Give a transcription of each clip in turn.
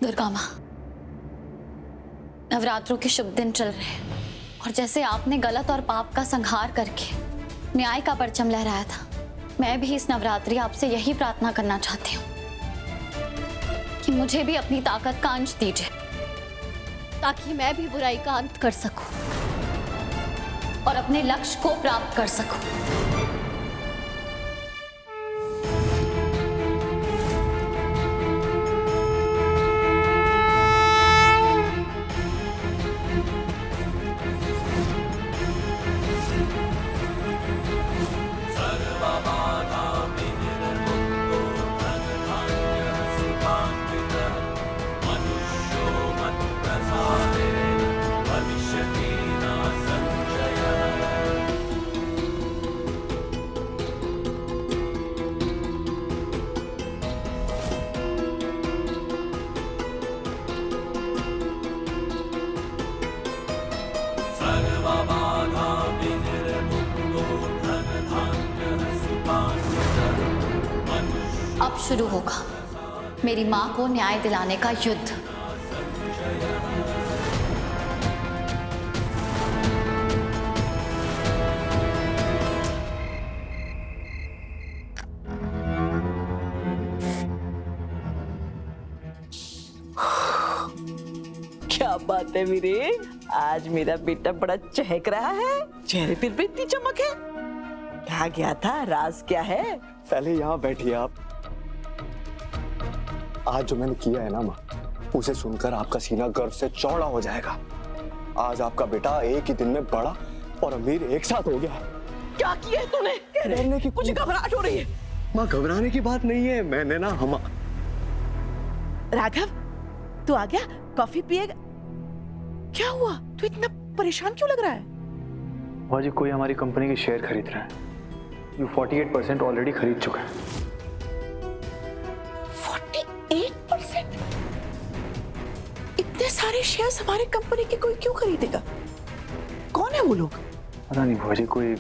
दुर्गा माँ, नवरात्रों के शुभ दिन चल रहे हैं और जैसे आपने गलत और पाप का संहार करके न्याय का परचम लहराया था, मैं भी इस नवरात्रि आपसे यही प्रार्थना करना चाहती हूँ कि मुझे भी अपनी ताकत का अंश दीजिए, ताकि मैं भी बुराई का अंत कर सकूं और अपने लक्ष्य को प्राप्त कर सकूं। अब शुरू होगा मेरी मां को न्याय दिलाने का युद्ध। क्या बात है वीरे, आज मेरा बेटा बड़ा चहक रहा है, चेहरे पर भी इतनी चमक है। क्या गया था, राज क्या है? पहले यहाँ बैठिए आप। आज जो मैंने किया है ना माँ, उसे सुनकर आपका सीना गर्व से चौड़ा हो जाएगा। आज आपका बेटा एक ही दिन में बड़ा और अमीर एक साथ हो गया। क्या किया है तूने? डरने की मुझे घबराहट हो रही है। माँ घबराने की बात नहीं है, मैंने ना राघव, तू आ गया? कॉफी पिएगा? क्या हुआ, तू इतना परेशान क्यों लग रहा है? बुआ जी, कोई हमारी कंपनी के शेयर खरीद रहा है। जो 48% ऑलरेडी खरीद चुका है। 48%? इतने सारे शेयर्स हमारी कंपनी के कोई क्यों खरीदेगा? कौन है वो लोग? पता नहीं बुआ जी, कोई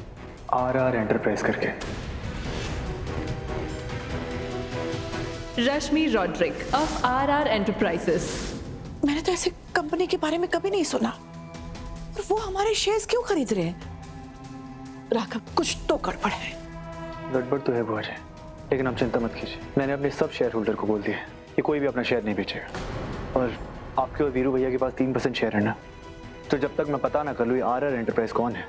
आर एंटरप्राइज करके। रश्मि रॉड्रिक of RR Enterprises। मैंने तो ऐसे कंपनी के बारे में कभी नहीं सुना, और वो हमारे शेयर्स क्यों खरीद रहे हैं? राघव, कुछ तो गड़बड़ है। गड़बड़ तो है बुआ जी, लेकिन आप चिंता मत कीजिए। मैंने अपने सब शेयर होल्डर को बोल दिया है कि कोई भी अपना शेयर नहीं बेचेगा। और आपके और वीरू भैया के पास 3% शेयर है ना, तो जब तक मैं पता ना कर लूँ RR एंटरप्राइज कौन है,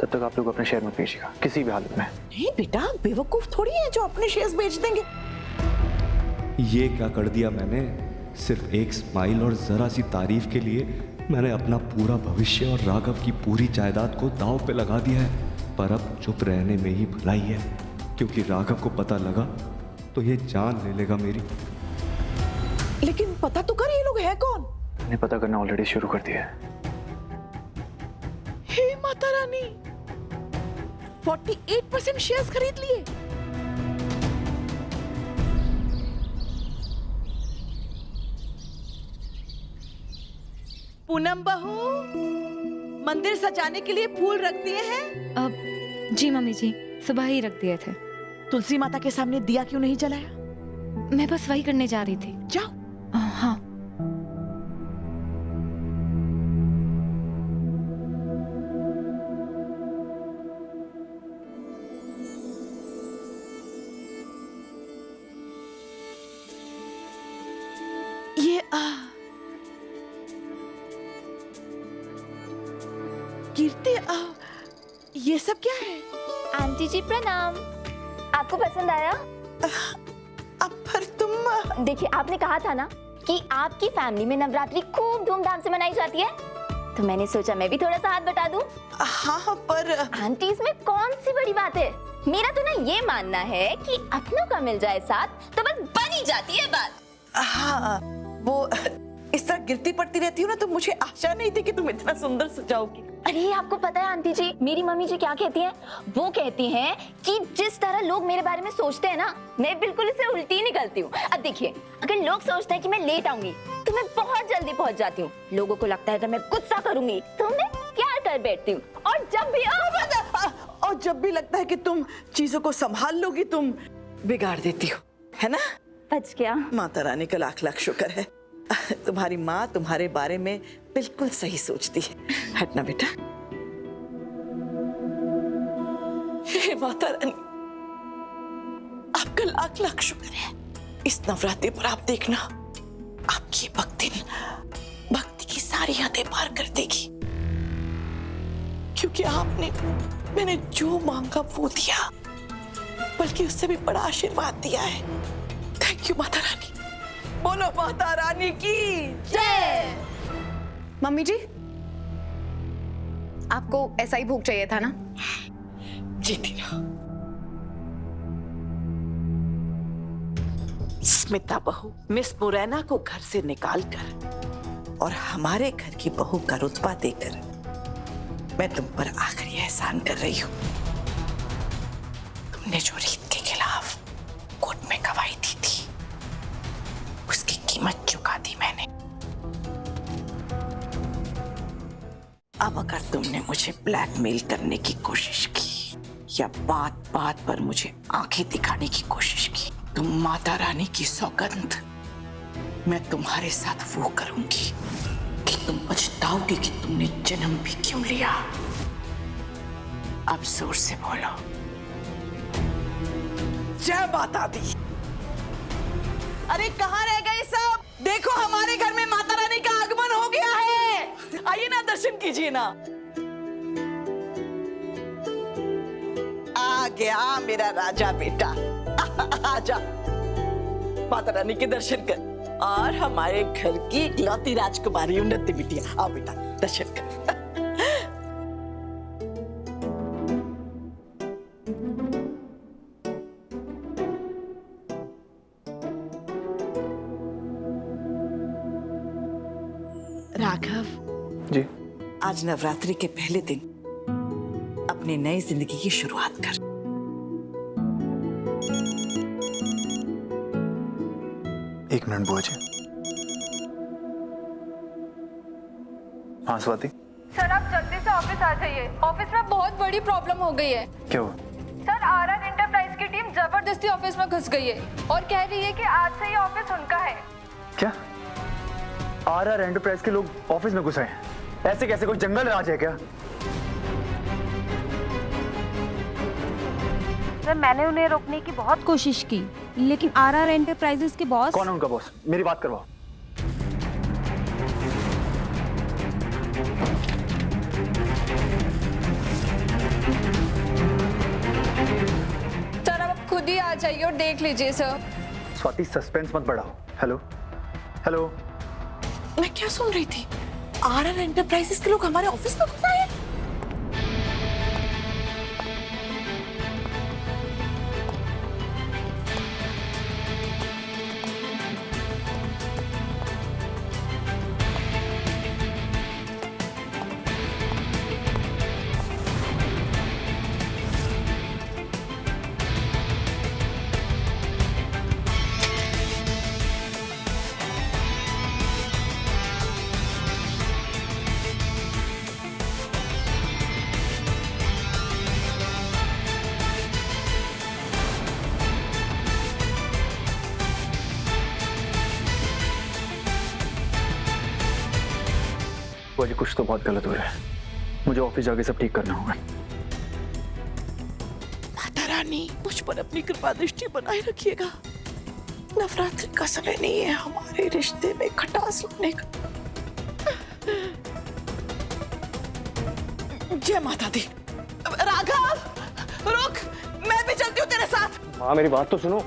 तब तक आप लोग अपना शेयर मत बेचिएगा किसी भी हालत में। नहीं बेटा, बेवकूफ थोड़ी है जो अपने शेयर्स बेच देंगे। ये क्या कर दिया मैंने? सिर्फ एक स्माइल और जरा सी तारीफ के लिए मैंने अपना पूरा भविष्य और राघव की पूरी जायदाद को दांव पे लगा दिया है। पर अब चुप रहने में ही भलाई है, क्योंकि राघव को पता लगा तो ये जान ले लेगा मेरी। लेकिन पता तो कर, ये लोग हैं कौन? मैंने पता करना ऑलरेडी शुरू कर दिया है। हे माता रानी, 48% शेयर्स खरीद लिए। पूनम बहू, मंदिर सजाने के लिए फूल रख दिए हैं? जी मम्मी जी, सुबह ही रख दिए थे। तुलसी माता के सामने दिया क्यों नहीं जलाया? मैं बस वही करने जा रही थी। जाओ। हाँ। ये कीर्ति, ये सब क्या है? आंटी जी प्रणाम। आपको पसंद आया? अब पर तुम देखिए, आपने कहा था ना कि आपकी फैमिली में नवरात्रि खूब धूमधाम से मनाई जाती है, तो मैंने सोचा मैं भी थोड़ा सा हाथ बटा दूं। हाँ, पर आंटी इसमें कौन सी बड़ी बात है? मेरा तो ना ये मानना है कि अपनों का मिल जाए साथ तो बस बनी जाती है बात। हाँ, वो इस तरह गिरती पड़ती रहती हो ना, तो मुझे आशा नहीं थी कि तुम इतना सुंदर सजाओगी। अरे आपको पता है आंटी जी, मेरी मम्मी जी क्या कहती हैं? वो कहती हैं कि जिस तरह लोग मेरे बारे में सोचते हैं ना, मैं बिल्कुल इससे उल्टी ही निकलती हूँ। अब देखिए, अगर लोग सोचते हैं कि मैं लेट आऊंगी तो मैं बहुत जल्दी पहुँच जाती हूँ। लोगों को लगता है कि मैं गुस्सा करूंगी तो मैं प्यार कर बैठती हूँ, और जब भी लगता है कि तुम चीजों को संभाल लोगी, तुम बिगाड़ देती हो, है ना? बच गया। माता रानी का लाख लाख शुक्र है। तुम्हारी माँ तुम्हारे बारे में बिल्कुल सही सोचती है। हटना बेटा। हे माता रानी, आपका लाख लाख शुक्र है। इस नवरात्रि पर आप देखना, आपकी भक्ति की सारी हदें पार कर देगी, क्योंकि मैंने जो मांगा वो दिया, बल्कि उससे भी बड़ा आशीर्वाद दिया है। Thank you Mata Rani. बोलो माता रानी की जय। मम्मी जी, आपको ऐसा ही भोग चाहिए था ना? जीती रहो। स्मिता बहू मिस मुरैना को घर से निकालकर और हमारे घर की बहू का रुतबा देकर मैं तुम पर आखिरी एहसान कर रही हूँ। तुमने जो रीत के खिलाफ कोर्ट में गवाही दी थी, उसकी कीमत चुका दी मैंने। अब अगर तुमने मुझे ब्लैकमेल करने की कोशिश की या बात बात पर मुझे आंखें दिखाने की कोशिश की, तो माता रानी की सौगंध मैं तुम्हारे साथ वो करूंगी कि तुम पछताओगे कि तुमने जन्म भी क्यों लिया। अब जोर से बोलो, जय माता दी। अरे कहाँ रह गए सब? देखो हमारे घर में माता रानी का आगमन हो गया है। आइए ना, दर्शन कीजिए ना। आ गया मेरा राजा बेटा। आजा, माता रानी के दर्शन कर और हमारे घर की इकलौती राजकुमारी उन्नति बिटिया। आओ बेटा, दर्शन कर। राघव जी। आज नवरात्रि के पहले दिन अपनी नई जिंदगी की शुरुआत कर। एक मिनट बुआ जी। हाँ स्वाति। सर आप जल्दी से ऑफिस आ जाइए। ऑफिस में बहुत बड़ी प्रॉब्लम हो गई है। क्या हुआ? सर आरआर एंटरप्राइज की टीम जबरदस्ती ऑफिस में घुस गई है और कह रही है कि आज से ये ऑफिस उनका है। क्या? आरआर एंटरप्राइज के लोग ऑफिस में घुस आए? ऐसे कैसे? कोई जंगल राज है क्या? सर मैंने उन्हें रोकने की बहुत कोशिश की, लेकिन आरआर एंटरप्राइजेस के बॉस। कौन है उनका बॉस? मेरी बात करवाओ। सर आप खुद ही आ जाइए और देख लीजिए सर। स्वाति सस्पेंस मत बढ़ाओ। Hello hello. मैं क्या सुन रही थी? आरआर एंटरप्राइजेस के लोग हमारे ऑफिस में घुस आए? जी कुछ तो बहुत गलत हो रहा है। मुझे ऑफिस जाके सब ठीक करना होगा। माता रानी मुझ पर अपनी कृपा दृष्टि बनाए रखिएगा। नवरात्रि का समय नहीं है हमारे रिश्ते में खटास लाने का। जय माता दी। राघव रुक, मैं भी चलती हूँ तेरे साथ। माँ मेरी बात तो सुनो।